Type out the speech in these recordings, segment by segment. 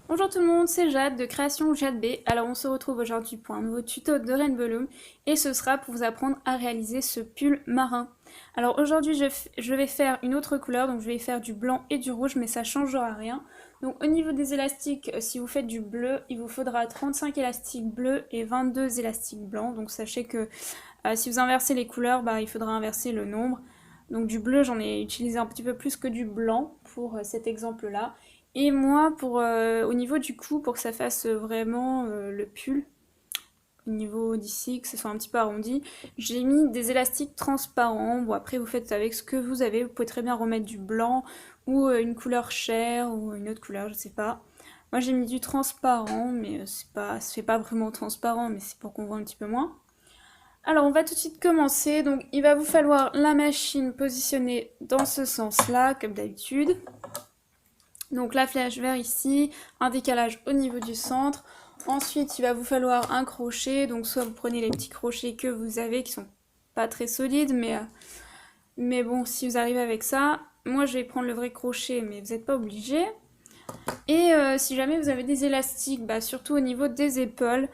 Bonjour tout le monde, c'est Jade de Création Jade B. Alors on se retrouve aujourd'hui pour un nouveau tuto de Rainbow Loom et ce sera pour vous apprendre à réaliser ce pull marin. Alors aujourd'hui je vais faire une autre couleur, donc je vais faire du blanc et du rouge mais ça changera rien. Donc au niveau des élastiques, si vous faites du bleu, il vous faudra 35 élastiques bleus et 22 élastiques blancs. Donc sachez que si vous inversez les couleurs, il faudra inverser le nombre. Donc du bleu, j'en ai utilisé un petit peu plus que du blanc pour cet exemple-là. Et moi, au niveau du cou, pour que ça fasse vraiment le pull, au niveau d'ici, que ce soit un petit peu arrondi, j'ai mis des élastiques transparents. Bon, après, vous faites avec ce que vous avez. Vous pouvez très bien remettre du blanc ou une couleur chair ou une autre couleur, je sais pas. Moi, j'ai mis du transparent, mais ça fait pas vraiment transparent, mais c'est pour qu'on voit un petit peu moins. Alors, on va tout de suite commencer. Donc, il va vous falloir la machine positionnée dans ce sens-là, comme d'habitude. Donc, la flèche vers ici, un décalage au niveau du centre. Ensuite, il va vous falloir un crochet. Donc, soit vous prenez les petits crochets que vous avez, qui sont pas très solides, mais bon, si vous arrivez avec ça. Moi, je vais prendre le vrai crochet, mais vous n'êtes pas obligé. Et si jamais vous avez des élastiques, surtout au niveau des épaules,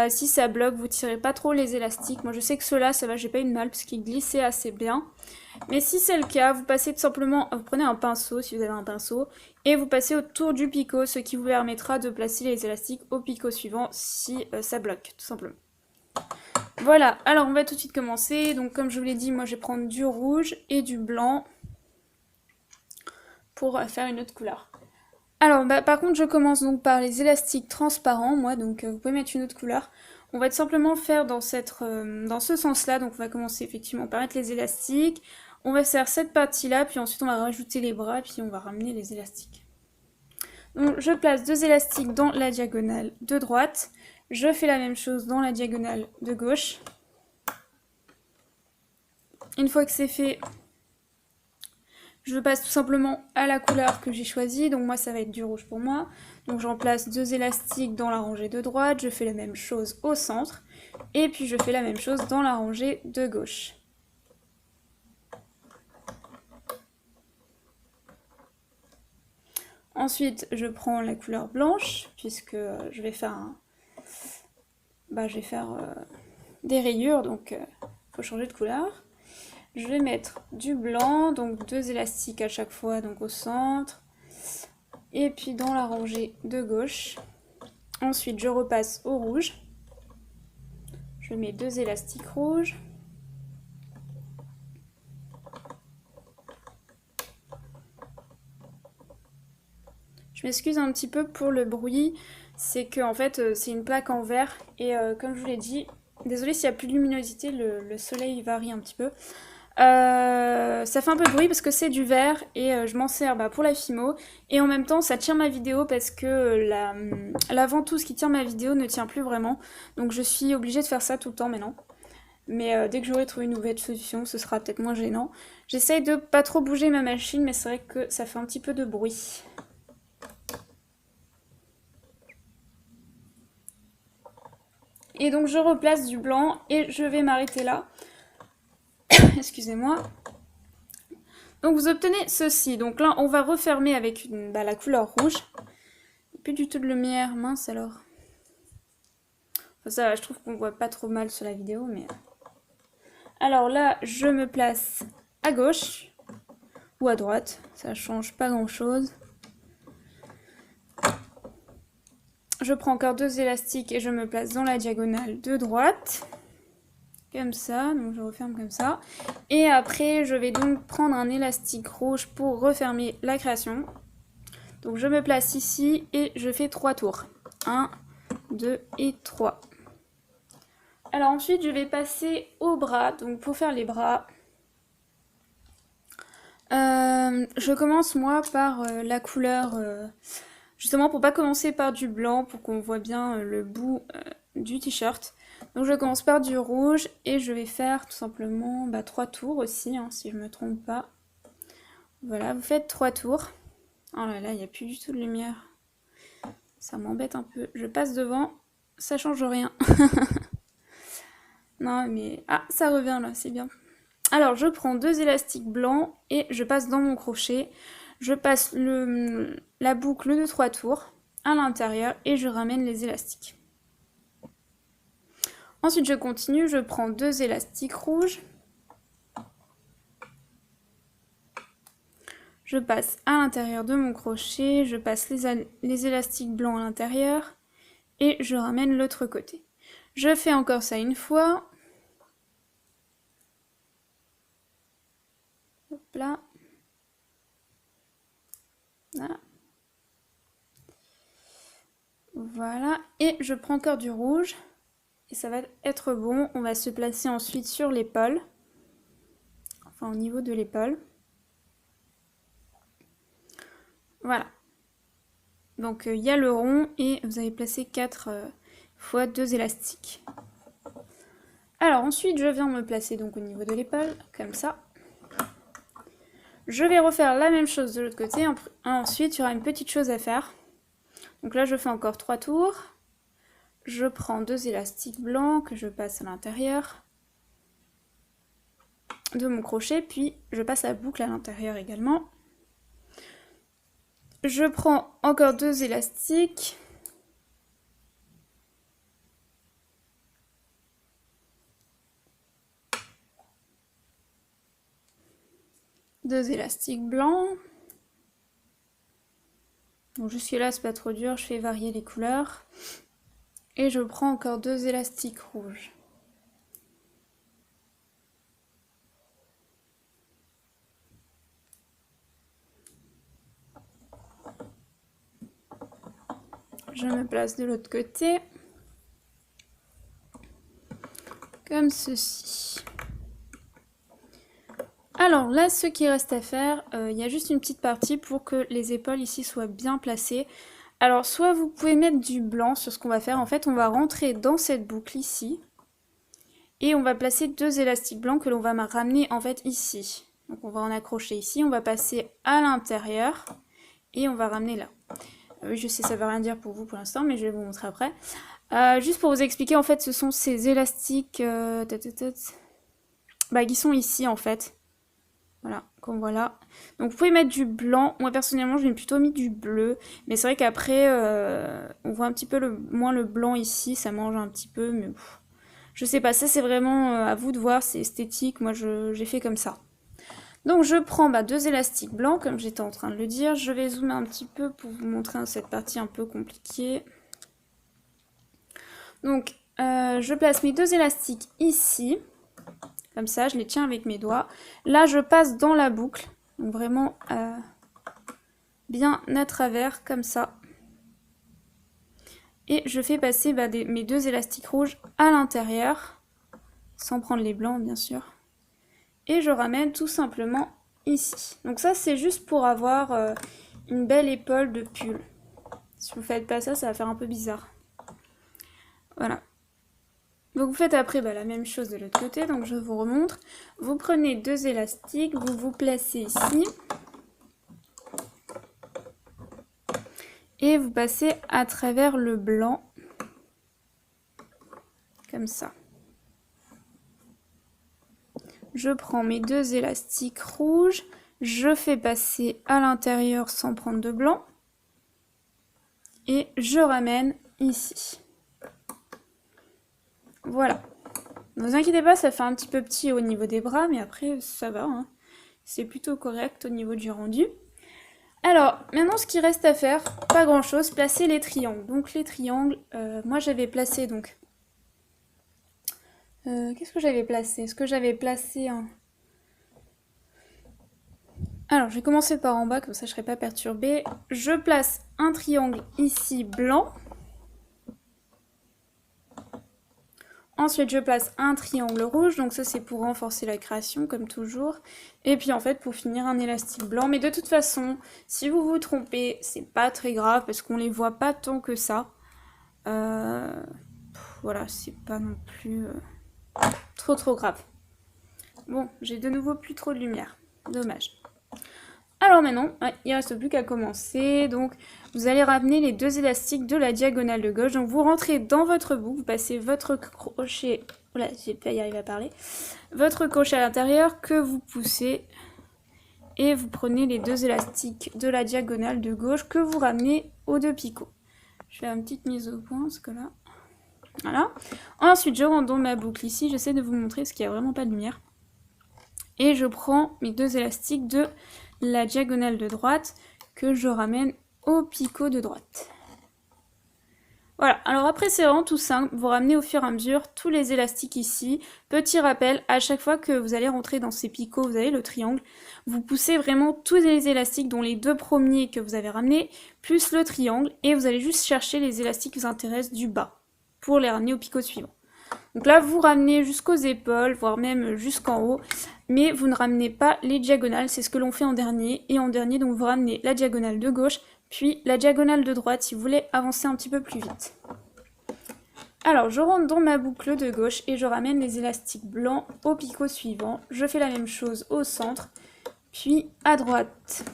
si ça bloque, vous tirez pas trop les élastiques. Moi je sais que ceux-là, ça va, j'ai pas eu de mal parce qu'ils glissaient assez bien. Mais si c'est le cas, vous passez tout simplement, vous prenez un pinceau si vous avez un pinceau, et vous passez autour du picot, ce qui vous permettra de placer les élastiques au picot suivant si ça bloque, tout simplement. Voilà, alors on va tout de suite commencer. Donc comme je vous l'ai dit, moi je vais prendre du rouge et du blanc pour faire une autre couleur. Alors, par contre, je commence donc par les élastiques transparents, moi, donc vous pouvez mettre une autre couleur. On va tout simplement faire dans ce sens-là, donc on va commencer effectivement par mettre les élastiques. On va faire cette partie-là, puis ensuite on va rajouter les bras, puis on va ramener les élastiques. Donc je place deux élastiques dans la diagonale de droite. Je fais la même chose dans la diagonale de gauche. Une fois que c'est fait, je passe tout simplement à la couleur que j'ai choisie, donc moi ça va être du rouge pour moi. Donc j'en place deux élastiques dans la rangée de droite, je fais la même chose au centre, et puis je fais la même chose dans la rangée de gauche. Ensuite je prends la couleur blanche, puisque je vais faire, des rayures, donc il faut changer de couleur. Je vais mettre du blanc, donc deux élastiques à chaque fois, donc au centre. Et puis dans la rangée de gauche. Ensuite, je repasse au rouge. Je mets deux élastiques rouges. Je m'excuse un petit peu pour le bruit. C'est que en fait, c'est une plaque en verre. Et comme je vous l'ai dit, désolée s'il n'y a plus de luminosité, le soleil varie un petit peu. Ça fait un peu de bruit parce que c'est du verre et je m'en sers pour la Fimo et en même temps ça tire ma vidéo parce que la ventouse qui tire ma vidéo ne tient plus vraiment, donc je suis obligée de faire ça tout le temps maintenant. Mais dès que j'aurai trouvé une nouvelle solution, ce sera peut-être moins gênant. J'essaye de pas trop bouger ma machine, mais c'est vrai que ça fait un petit peu de bruit. Et donc je replace du blanc et je vais m'arrêter là. Excusez-moi. Donc vous obtenez ceci. Donc là, on va refermer avec la couleur rouge. Plus du tout de lumière, mince alors. Enfin, ça, je trouve qu'on voit pas trop mal sur la vidéo, mais... Alors là, je me place à gauche ou à droite. Ça change pas grand-chose. Je prends encore deux élastiques et je me place dans la diagonale de droite. Comme ça, donc je referme comme ça. Et après, je vais donc prendre un élastique rouge pour refermer la création. Donc je me place ici et je fais 3 tours. 1, 2 et 3. Alors ensuite, je vais passer au bras. Donc pour faire les bras, je commence moi par la couleur, justement pour pas commencer par du blanc, pour qu'on voit bien le bout du t-shirt. Donc je commence par du rouge et je vais faire tout simplement 3 tours aussi, si je me trompe pas. Voilà, vous faites 3 tours. Oh là là, il n'y a plus du tout de lumière. Ça m'embête un peu. Je passe devant, ça change rien. Non mais... Ah, ça revient là, c'est bien. Alors, je prends deux élastiques blancs et je passe dans mon crochet. Je passe la boucle de 3 tours. à l'intérieur et je ramène les élastiques. Ensuite je continue, je prends 2 élastiques rouges. Je passe à l'intérieur de mon crochet, je passe les élastiques blancs à l'intérieur et je ramène l'autre côté. Je fais encore ça une fois. Hop là. Voilà. Voilà. Et je prends encore du rouge. Et ça va être bon. On va se placer ensuite sur l'épaule. Enfin, au niveau de l'épaule. Voilà. Donc, il y a le rond et vous avez placé 4 fois 2 élastiques. Alors, ensuite, je viens me placer donc au niveau de l'épaule, comme ça. Je vais refaire la même chose de l'autre côté. Ensuite, il y aura une petite chose à faire. Donc là, je fais encore 3 tours. Je prends 2 élastiques blancs que je passe à l'intérieur de mon crochet, puis je passe la boucle à l'intérieur également. Je prends encore 2 élastiques. Deux élastiques blancs. Donc jusque là c'est pas trop dur, je fais varier les couleurs. Et je prends encore 2 élastiques rouges. Je me place de l'autre côté. Comme ceci. Alors là, ce qui reste à faire, il y a juste une petite partie pour que les épaules ici soient bien placées. Alors soit vous pouvez mettre du blanc sur ce qu'on va faire. En fait, on va rentrer dans cette boucle ici. Et on va placer 2 élastiques blancs que l'on va ramener en fait ici. Donc on va en accrocher ici, on va passer à l'intérieur et on va ramener là. Oui, je sais, ça ne veut rien dire pour vous pour l'instant, mais je vais vous montrer après. Juste pour vous expliquer, en fait, ce sont ces élastiques qui sont ici, en fait. Voilà, comme voilà. Donc vous pouvez mettre du blanc. Moi, personnellement, j'ai plutôt mis du bleu. Mais c'est vrai qu'après, on voit un petit peu moins le blanc ici. Ça mange un petit peu, mais je sais pas. Ça, c'est vraiment à vous de voir. C'est esthétique. Moi, j'ai fait comme ça. Donc je prends 2 élastiques blancs, comme j'étais en train de le dire. Je vais zoomer un petit peu pour vous montrer cette partie un peu compliquée. Donc je place mes 2 élastiques ici. Comme ça, je les tiens avec mes doigts. Là, je passe dans la boucle. Donc vraiment bien à travers, comme ça. Et je fais passer mes 2 élastiques rouges à l'intérieur. Sans prendre les blancs, bien sûr. Et je ramène tout simplement ici. Donc ça, c'est juste pour avoir une belle épaule de pull. Si vous ne faites pas ça, ça va faire un peu bizarre. Voilà. Donc vous faites après la même chose de l'autre côté. Donc je vous remontre. Vous prenez 2 élastiques, vous vous placez ici. Et vous passez à travers le blanc. Comme ça. Je prends mes 2 élastiques rouges, je fais passer à l'intérieur sans prendre de blanc et je ramène ici. Voilà. Ne vous inquiétez pas, ça fait un petit peu petit au niveau des bras, mais après ça va. Hein. C'est plutôt correct au niveau du rendu. Alors, maintenant ce qui reste à faire, pas grand chose, placer les triangles. Donc les triangles, moi j'avais placé donc... qu'est-ce que j'avais placé? Est-ce que j'avais placé un... Alors, je vais commencer par en bas, comme ça je ne serai pas perturbée. Je place un triangle ici blanc. Ensuite, je place un triangle rouge. Donc ça, c'est pour renforcer la création, comme toujours. Et puis en fait, pour finir, un élastique blanc. Mais de toute façon, si vous vous trompez, c'est pas très grave, parce qu'on les voit pas tant que ça. Voilà, c'est pas non plus... trop grave. Bon, j'ai de nouveau plus trop de lumière. Dommage. Alors maintenant, il ne reste plus qu'à commencer. Donc, vous allez ramener les 2 élastiques de la diagonale de gauche. Donc, vous rentrez dans votre boucle, vous passez votre crochet... Voilà, j'ai pas y arriver à parler. Votre crochet à l'intérieur que vous poussez. Et vous prenez les 2 élastiques de la diagonale de gauche que vous ramenez aux 2 picots. Je fais une petite mise au point, ce que là. Voilà. Ensuite, je rentre dans ma boucle ici. J'essaie de vous montrer parce qu'il n'y a vraiment pas de lumière. Et je prends mes deux élastiques de la diagonale de droite que je ramène au picot de droite. Voilà, alors après c'est vraiment tout simple, vous ramenez au fur et à mesure tous les élastiques ici. Petit rappel, à chaque fois que vous allez rentrer dans ces picots, vous avez le triangle, vous poussez vraiment tous les élastiques, dont les deux premiers que vous avez ramenés, plus le triangle, et vous allez juste chercher les élastiques qui vous intéressent du bas, pour les ramener au picot suivant. Donc là, vous ramenez jusqu'aux épaules, voire même jusqu'en haut, mais vous ne ramenez pas les diagonales, c'est ce que l'on fait en dernier. Et en dernier, donc vous ramenez la diagonale de gauche, puis la diagonale de droite si vous voulez avancer un petit peu plus vite. Alors, je rentre dans ma boucle de gauche et je ramène les élastiques blancs au picot suivant. Je fais la même chose au centre, puis à droite.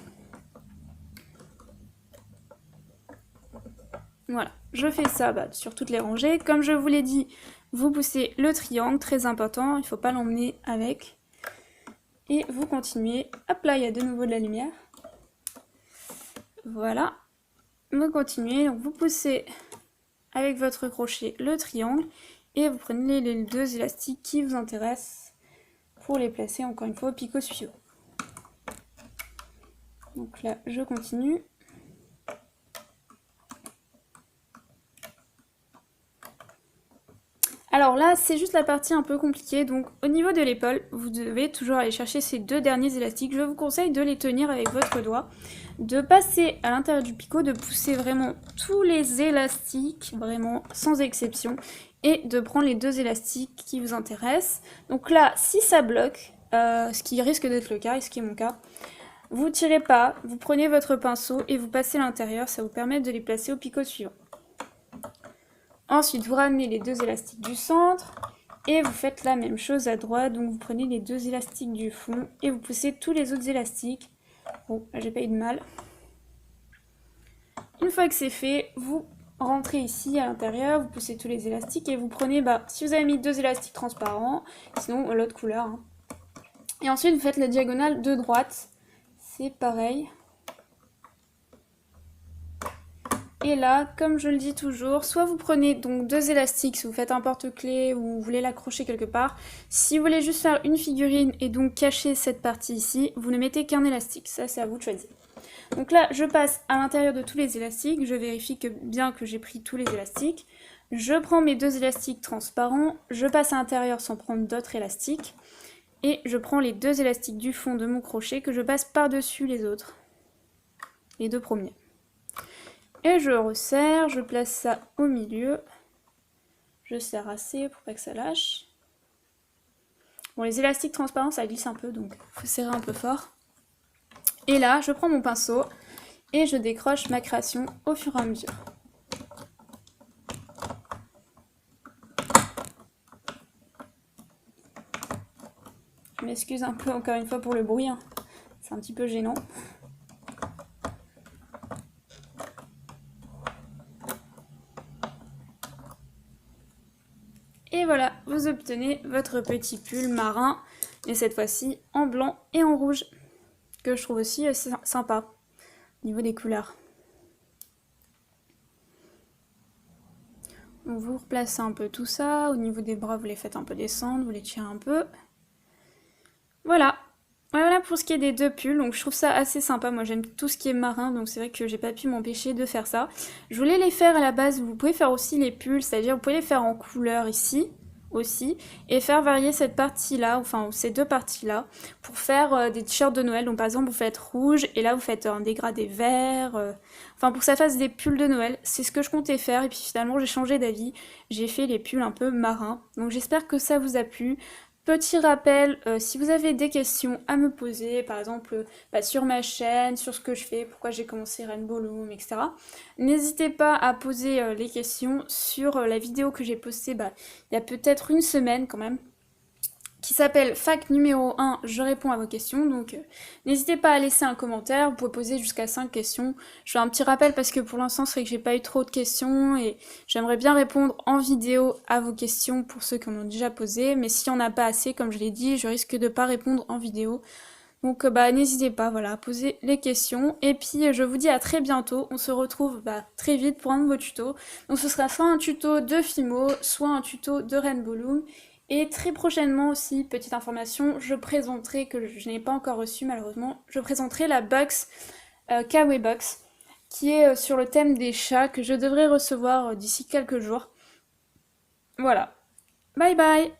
Voilà, je fais ça sur toutes les rangées. Comme je vous l'ai dit, vous poussez le triangle, très important, il ne faut pas l'emmener avec. Et vous continuez. Hop là, il y a de nouveau de la lumière. Voilà. Vous continuez, donc vous poussez avec votre crochet le triangle et vous prenez les deux élastiques qui vous intéressent pour les placer encore une fois au picot suivant. Donc là, je continue. Alors là, c'est juste la partie un peu compliquée, donc au niveau de l'épaule, vous devez toujours aller chercher ces deux derniers élastiques. Je vous conseille de les tenir avec votre doigt, de passer à l'intérieur du picot, de pousser vraiment tous les élastiques, vraiment sans exception, et de prendre les deux élastiques qui vous intéressent. Donc là, si ça bloque, ce qui risque d'être le cas, et ce qui est mon cas, vous tirez pas, vous prenez votre pinceau et vous passez à l'intérieur, ça vous permet de les placer au picot suivant. Ensuite, vous ramenez les deux élastiques du centre et vous faites la même chose à droite. Donc, vous prenez les deux élastiques du fond et vous poussez tous les autres élastiques. Bon, j'ai pas eu de mal. Une fois que c'est fait, vous rentrez ici à l'intérieur, vous poussez tous les élastiques et vous prenez, si vous avez mis deux élastiques transparents, sinon l'autre couleur. Hein. Et ensuite, vous faites la diagonale de droite. C'est pareil. Et là, comme je le dis toujours, soit vous prenez donc deux élastiques si vous faites un porte-clés ou vous voulez l'accrocher quelque part. Si vous voulez juste faire une figurine et donc cacher cette partie ici, vous ne mettez qu'un élastique. Ça, c'est à vous de choisir. Donc là, je passe à l'intérieur de tous les élastiques. Je vérifie bien que j'ai pris tous les élastiques. Je prends mes deux élastiques transparents. Je passe à l'intérieur sans prendre d'autres élastiques. Et je prends les deux élastiques du fond de mon crochet que je passe par-dessus les autres. Les deux premiers. Et je resserre, je place ça au milieu. Je serre assez pour pas que ça lâche. Bon, les élastiques transparents, ça glisse un peu, donc il faut serrer un peu fort. Et là, je prends mon pinceau et je décroche ma création au fur et à mesure. Je m'excuse un peu encore une fois pour le bruit, hein. C'est un petit peu gênant. Et voilà, vous obtenez votre petit pull marin, et cette fois-ci en blanc et en rouge, que je trouve aussi sympa, au niveau des couleurs. Donc vous replacez un peu tout ça, au niveau des bras vous les faites un peu descendre, vous les tirez un peu. Voilà. Voilà pour ce qui est des deux pulls, donc je trouve ça assez sympa, moi j'aime tout ce qui est marin, donc c'est vrai que j'ai pas pu m'empêcher de faire ça. Je voulais les faire à la base, vous pouvez faire aussi les pulls, c'est-à-dire vous pouvez les faire en couleur ici, aussi, et faire varier cette partie-là, enfin ces deux parties-là, pour faire des t-shirts de Noël. Donc par exemple vous faites rouge, et là vous faites un dégradé vert, enfin pour que ça fasse des pulls de Noël. C'est ce que je comptais faire, et puis finalement j'ai changé d'avis, j'ai fait les pulls un peu marins. Donc j'espère que ça vous a plu. Petit rappel, si vous avez des questions à me poser, par exemple sur ma chaîne, sur ce que je fais, pourquoi j'ai commencé Rainbow Loom, etc. N'hésitez pas à poser les questions sur la vidéo que j'ai postée il y a peut-être une semaine quand même, qui s'appelle Fac numéro 1, je réponds à vos questions, donc n'hésitez pas à laisser un commentaire, vous pouvez poser jusqu'à 5 questions. Je fais un petit rappel parce que pour l'instant c'est vrai que j'ai pas eu trop de questions et j'aimerais bien répondre en vidéo à vos questions pour ceux qui en ont déjà posé, mais s'il n'y en a pas assez, comme je l'ai dit, je risque de pas répondre en vidéo. Donc bah n'hésitez pas voilà, à poser les questions. Et puis je vous dis à très bientôt. On se retrouve très vite pour un nouveau tuto. Donc ce sera soit un tuto de Fimo, soit un tuto de Rainbow Loom. Et très prochainement aussi, petite information, je présenterai, que je n'ai pas encore reçu malheureusement, je présenterai la box Kawaii Box, qui est sur le thème des chats, que je devrais recevoir d'ici quelques jours. Voilà. Bye bye!